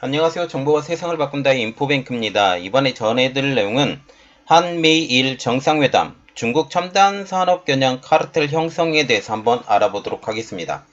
안녕하세요. 정보가 세상을 바꾼다의 인포뱅크입니다. 이번에 전해드릴 내용은 한미일 정상회담, 중국 첨단 산업 겨냥 카르텔 형성에 대해서 한번 알아보도록 하겠습니다.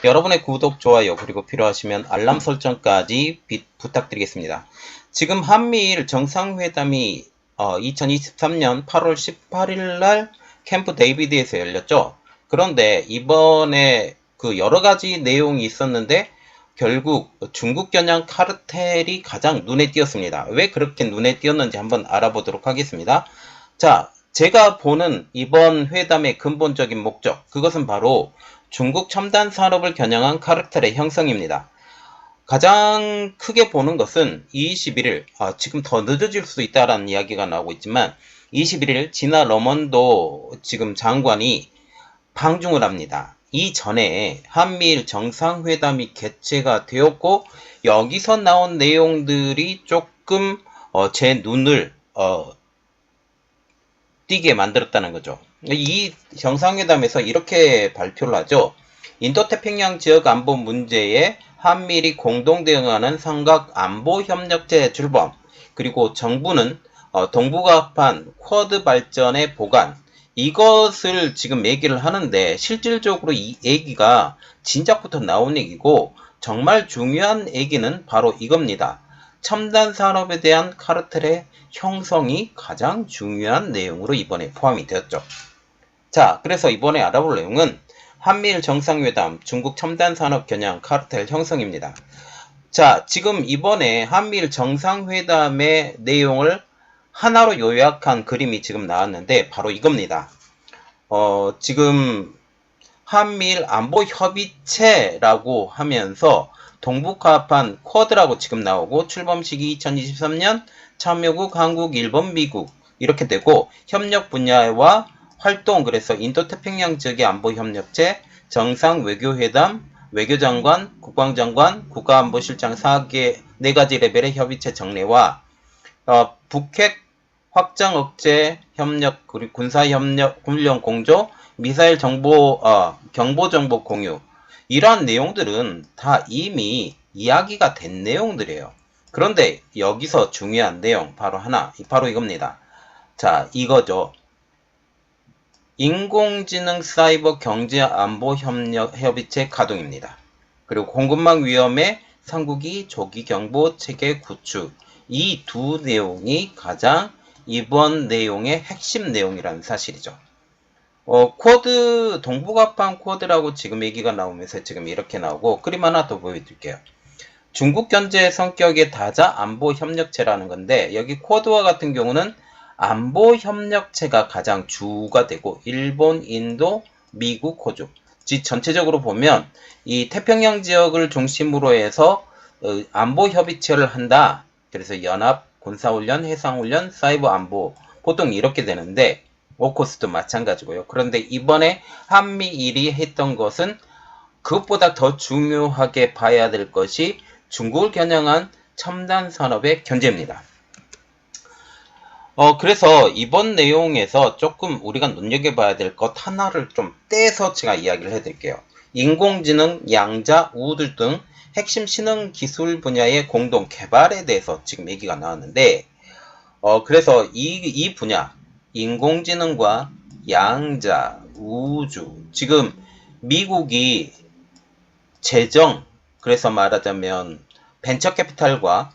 여러분의 구독, 좋아요, 그리고 필요하시면 알람 설정까지 부탁드리겠습니다. 지금 한미일 정상회담이 2023년 8월 18일 날 캠프 데이비드에서 열렸죠. 그런데 이번에 그 여러 가지 내용이 있었는데 결국 중국 겨냥 카르텔이 가장 눈에 띄었습니다. 왜 그렇게 눈에 띄었는지 한번 알아보도록 하겠습니다. 자, 제가 보는 이번 회담의 근본적인 목적, 그것은 바로 중국 첨단 산업을 겨냥한 카르텔의 형성입니다. 가장 크게 보는 것은 21일, 지금 더 늦어질 수 있다라는 이야기가 나오고 있지만 21일 지나 러먼도 지금 장관이 방중을 합니다. 이전에 한미일 정상회담이 개최가 되었고 여기서 나온 내용들이 조금 제 눈을 띄게 만들었다는 거죠. 이 정상회담에서 이렇게 발표를 하죠. 인도태평양 지역 안보 문제에 한미일이 공동 대응하는 삼각 안보 협력체 출범, 그리고 정부는 동북아판 쿼드 발전의 보관, 이것을 지금 얘기를 하는데 실질적으로 이 얘기가 진작부터 나온 얘기고 정말 중요한 얘기는 바로 이겁니다. 첨단 산업에 대한 카르텔의 형성이 가장 중요한 내용으로 이번에 포함이 되었죠. 자, 그래서 이번에 알아볼 내용은 한미일 정상회담, 중국 첨단 산업 겨냥 카르텔 형성입니다. 자, 지금 이번에 한미일 정상회담의 내용을 하나로 요약한 그림이 지금 나왔는데 바로 이겁니다. 지금 한미일 안보협의체라고 하면서 동북아판 쿼드라고 지금 나오고 출범 시기 2023년 참여국 한국, 일본, 미국 이렇게 되고 협력 분야와 활동, 그래서 인도태평양 지역의 안보협력체, 정상외교회담, 외교장관, 국방장관, 국가안보실장 4가지 레벨의 협의체 정례와 북핵 확장 억제 협력, 그리고 군사협력 훈련 공조, 미사일 정보, 경보 정보 공유, 이러한 내용들은 다 이미 이야기가 된 내용들이에요. 그런데 여기서 중요한 내용 바로 이겁니다. 자, 이거죠. 인공지능 사이버 경제 안보 협의체 가동입니다. 그리고 공급망 위험의 삼국이 조기 경보 체계 구축, 이 두 내용이 가장 이번 내용의 핵심 내용이라는 사실이죠. 쿼드, 동북아판 쿼드라고 지금 얘기가 나오면서 지금 이렇게 나오고, 그림 하나 더 보여드릴게요. 중국 견제 성격의 다자 안보 협력체라는 건데, 여기 쿼드와 같은 경우는 안보 협력체가 가장 주가 되고, 일본, 인도, 미국, 호주. 전체적으로 보면, 이 태평양 지역을 중심으로 해서 안보 협의체를 한다. 그래서 연합, 군사훈련, 해상훈련, 사이버 안보. 보통 이렇게 되는데, 오코스도 마찬가지고요. 그런데 이번에 한미일이 했던 것은 그것보다 더 중요하게 봐야 될 것이 중국을 겨냥한 첨단 산업의 견제입니다. 그래서 이번 내용에서 조금 우리가 눈여겨봐야 될 것 하나를 좀 떼서 제가 이야기를 해드릴게요. 인공지능, 양자, 우주 등 핵심 신흥 기술 분야의 공동 개발에 대해서 지금 얘기가 나왔는데, 그래서 이 분야, 인공지능과 양자, 우주, 지금 미국이 재정, 그래서 말하자면 벤처캐피탈과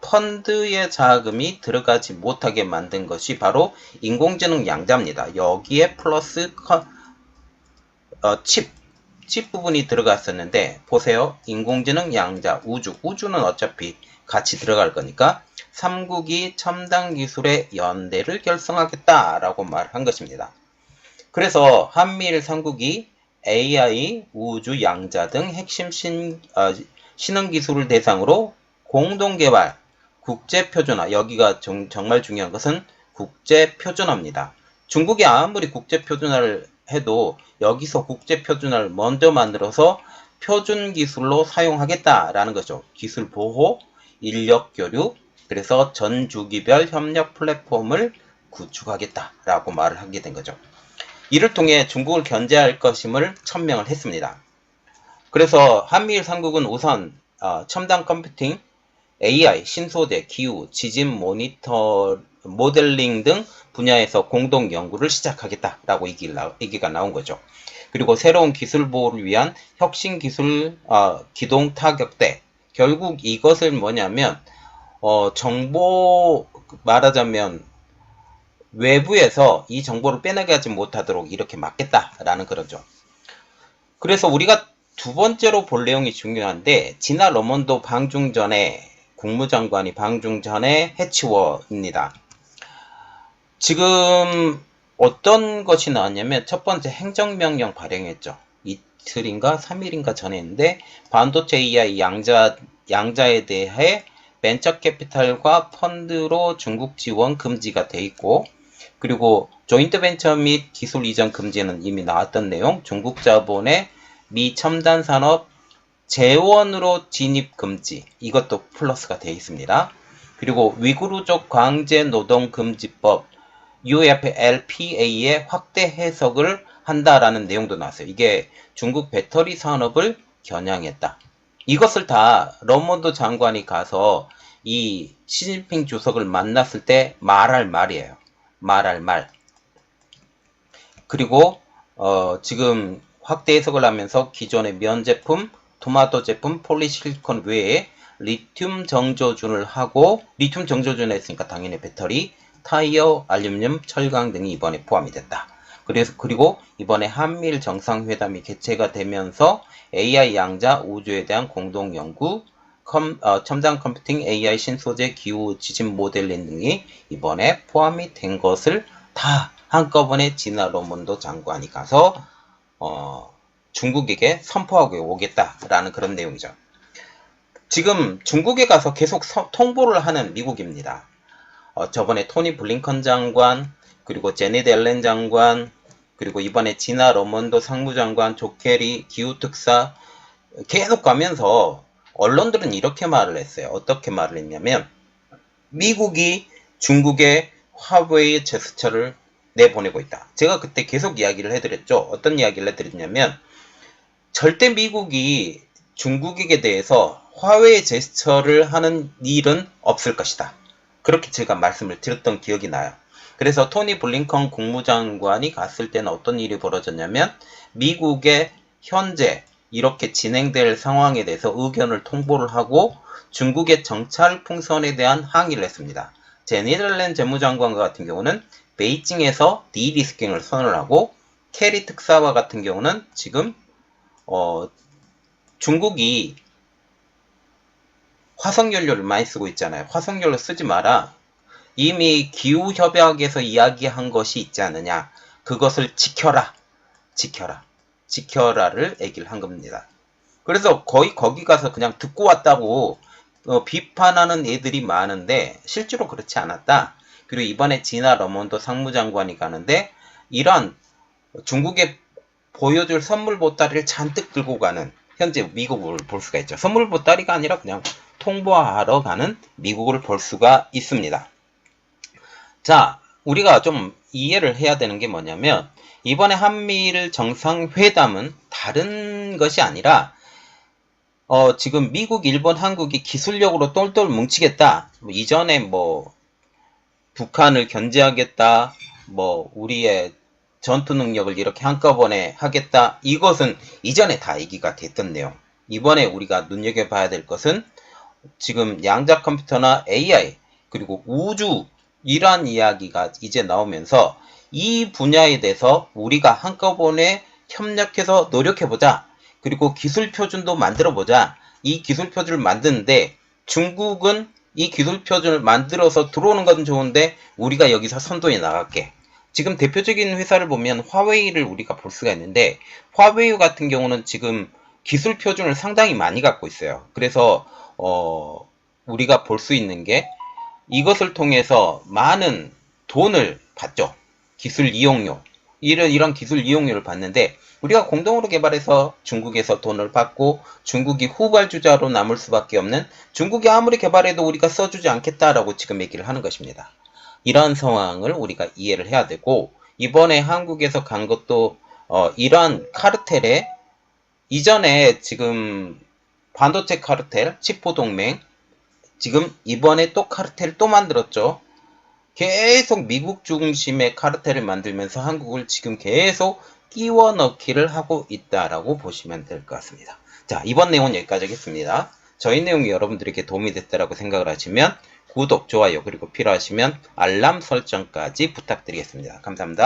펀드의 자금이 들어가지 못하게 만든 것이 바로 인공지능 양자입니다. 여기에 플러스 칩 부분이 들어갔었는데 보세요. 인공지능, 양자, 우주는 어차피 같이 들어갈 거니까 삼국이 첨단 기술의 연대를 결성하겠다라고 말한 것입니다. 그래서 한미일 삼국이 AI, 우주, 양자 등 핵심 신흥 기술을 대상으로 공동개발, 국제표준화, 여기가 정말 중요한 것은 국제표준화입니다. 중국이 아무리 국제표준화를 해도 여기서 국제표준화를 먼저 만들어서 표준 기술로 사용하겠다라는 거죠. 기술 보호, 인력 교류, 그래서 전 주기별 협력 플랫폼을 구축하겠다라고 말을 하게 된 거죠. 이를 통해 중국을 견제할 것임을 천명을 했습니다. 그래서 한미일 삼국은 우선 첨단 컴퓨팅, AI, 신소재, 기후, 지진 모니터, 모델링 등 분야에서 공동 연구를 시작하겠다라고 얘기가 나온 거죠. 그리고 새로운 기술 보호를 위한 혁신 기술 기동 타격대. 결국 이것을 뭐냐면 정보 말하자면 외부에서 이 정보를 빼내게 하지 못하도록 이렇게 막겠다라는 그러죠. 그래서 우리가 두 번째로 볼 내용이 중요한데 진화 러먼도 방중 전에 국무장관이 방중 전에 해치워입니다. 지금 어떤 것이 나왔냐면 첫 번째 행정명령 발행했죠. 이틀인가 3일인가 전에 했는데 반도체 AI 양자에 대해 벤처 캐피탈과 펀드로 중국 지원 금지가 돼 있고 그리고 조인트 벤처 및 기술 이전 금지는 이미 나왔던 내용 중국 자본의 미 첨단 산업 재원으로 진입 금지 이것도 플러스가 되어 있습니다. 그리고 위구르족 강제 노동 금지법 UFLPA의 확대 해석을 한다라는 내용도 나왔어요. 이게 중국 배터리 산업을 겨냥했다. 이것을 다 러먼도 장관이 가서 이 시진핑 주석을 만났을 때 말할 말이에요. 말할 말. 그리고 지금 확대 해석을 하면서 기존의 면 제품, 토마토 제품, 폴리실리콘 외에 리튬 정조준을 하고 리튬 정조준을 했으니까 당연히 배터리, 타이어, 알루미늄, 철강 등이 이번에 포함이 됐다. 그리고 이번에 한미일 정상회담이 개최가 되면서 AI 양자 우주에 대한 공동 연구, 첨단 컴퓨팅, AI 신소재, 기후, 지진 모델링 등이 이번에 포함이 된 것을 다 한꺼번에 진화 러먼도 장관이 가서 중국에게 선포하고 오겠다라는 그런 내용이죠. 지금 중국에 가서 계속 통보를 하는 미국입니다. 저번에 토니 블링컨 장관, 그리고 제닛 옐렌 장관, 그리고 이번에 진화 러먼도 상무장관, 조 케리 기후특사 계속 가면서 언론들은 이렇게 말을 했어요. 어떻게 말을 했냐면 미국이 중국에 화웨이 제스처를 내보내고 있다. 제가 그때 계속 이야기를 해드렸죠. 어떤 이야기를 해드렸냐면 절대 미국이 중국에게 대해서 화웨이 제스처를 하는 일은 없을 것이다. 그렇게 제가 말씀을 드렸던 기억이 나요. 그래서 토니 블링컨 국무장관이 갔을 때는 어떤 일이 벌어졌냐면 미국의 현재 이렇게 진행될 상황에 대해서 의견을 통보를 하고 중국의 정찰 풍선에 대한 항의를 했습니다. 제닛 옐렌 재무장관 같은 경우는 베이징에서 디리스킹을 선언을 하고 캐리 특사와 같은 경우는 지금 중국이 화석연료를 많이 쓰고 있잖아요. 화석연료 쓰지 마라. 이미 기후협약에서 이야기한 것이 있지 않느냐. 그것을 지켜라. 지켜라를 얘기를 한 겁니다. 그래서 거의 거기 가서 그냥 듣고 왔다고 비판하는 애들이 많은데 실제로 그렇지 않았다. 그리고 이번에 진화 러먼도 상무장관이 가는데 이런 중국에 보여줄 선물 보따리를 잔뜩 들고 가는 현재 미국을 볼 수가 있죠. 선물 보따리가 아니라 그냥 통보하러 가는 미국을 볼 수가 있습니다. 자, 우리가 좀 이해를 해야 되는 게 뭐냐면 이번에 한미일 정상회담은 다른 것이 아니라 지금 미국, 일본, 한국이 기술력으로 똘똘 뭉치겠다. 이전에 북한을 견제하겠다. 우리의 전투 능력을 이렇게 한꺼번에 하겠다. 이것은 이전에 다 얘기가 됐던 내용. 이번에 우리가 눈여겨봐야 될 것은 지금 양자 컴퓨터나 AI 그리고 우주 이러한 이야기가 이제 나오면서 이 분야에 대해서 우리가 한꺼번에 협력해서 노력해보자. 그리고 기술 표준도 만들어보자. 이 기술 표준을 만드는데 중국은 이 기술 표준을 만들어서 들어오는 건 좋은데 우리가 여기서 선도에 나갈게. 지금 대표적인 회사를 보면 화웨이를 우리가 볼 수가 있는데 화웨이 같은 경우는 지금 기술 표준을 상당히 많이 갖고 있어요. 그래서 우리가 볼 수 있는 게 이것을 통해서 많은 돈을 받죠. 기술 이용료. 이런 기술 이용료를 받는데 우리가 공동으로 개발해서 중국에서 돈을 받고 중국이 후발주자로 남을 수밖에 없는 중국이 아무리 개발해도 우리가 써주지 않겠다라고 지금 얘기를 하는 것입니다. 이러한 상황을 우리가 이해를 해야 되고 이번에 한국에서 간 것도 이러한 카르텔에 이전에 지금 반도체 카르텔, 칩포동맹, 지금 이번에 또 카르텔 또 만들었죠. 계속 미국 중심의 카르텔을 만들면서 한국을 지금 계속 끼워 넣기를 하고 있다라고 보시면 될 것 같습니다. 자, 이번 내용은 여기까지 하겠습니다. 저희 내용이 여러분들에게 도움이 됐다라고 생각을 하시면 구독, 좋아요, 그리고 필요하시면 알람 설정까지 부탁드리겠습니다. 감사합니다.